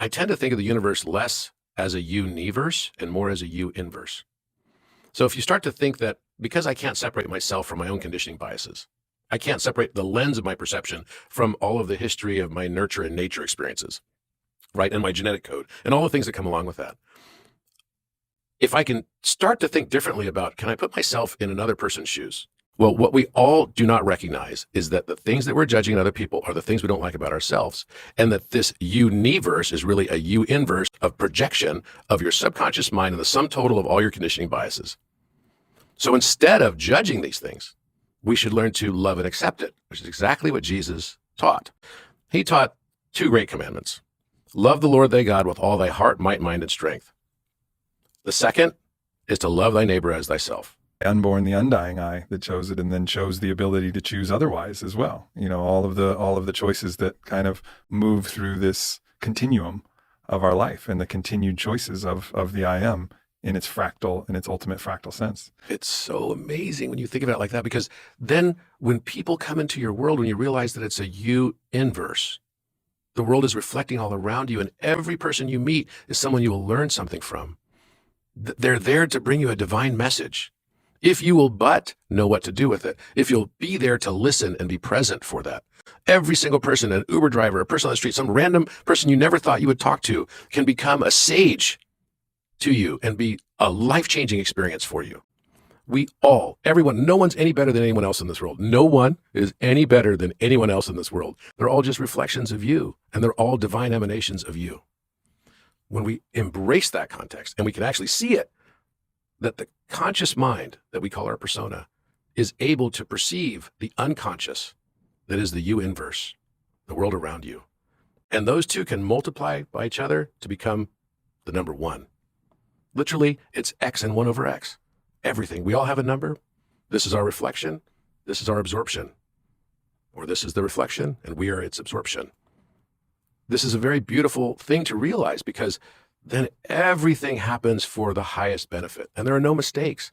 I tend to think of the universe less as a universe and more as a U inverse. So if you start to think that because I can't separate myself from my own conditioning biases, I can't separate the lens of my perception from all of the history of my nurture and nature experiences, right? And my genetic code and all the things that come along with that. If I can start to think differently about, can I put myself in another person's shoes? Well, what we all do not recognize is that the things that we're judging in other people are the things we don't like about ourselves. And that this universe is really a U inverse of projection of your subconscious mind and the sum total of all your conditioning biases. So instead of judging these things, we should learn to love and accept it, which is exactly what Jesus taught. He taught two great commandments. Love the Lord thy God with all thy heart, might, mind, and strength. The second is to love thy neighbor as thyself. Unborn, the undying I that chose it, and then chose the ability to choose otherwise as well. All of the choices that kind of move through this continuum of our life and the continued choices of the I am in its ultimate fractal sense. It's so amazing when you think about it like that, because then when people come into your world, when you realize that it's a U inverse, the world is reflecting all around you, and every person you meet is someone you will learn something from. They're there to bring you a divine message. If you will but know what to do with it, if you'll be there to listen and be present for that. Every single person, an Uber driver, a person on the street, some random person you never thought you would talk to, can become a sage to you and be a life-changing experience for you. Everyone, no one's any better than anyone else in this world. No one is any better than anyone else in this world. They're all just reflections of you, and they're all divine emanations of you. When we embrace that context and we can actually see it, that the conscious mind that we call our persona is able to perceive the unconscious that is the U inverse, the world around you. And those two can multiply by each other to become the number one. Literally, it's X and 1 over X. Everything. We all have a number. This is our reflection. This is our absorption. Or this is the reflection, and we are its absorption. This is a very beautiful thing to realize, because then everything happens for the highest benefit, and there are no mistakes.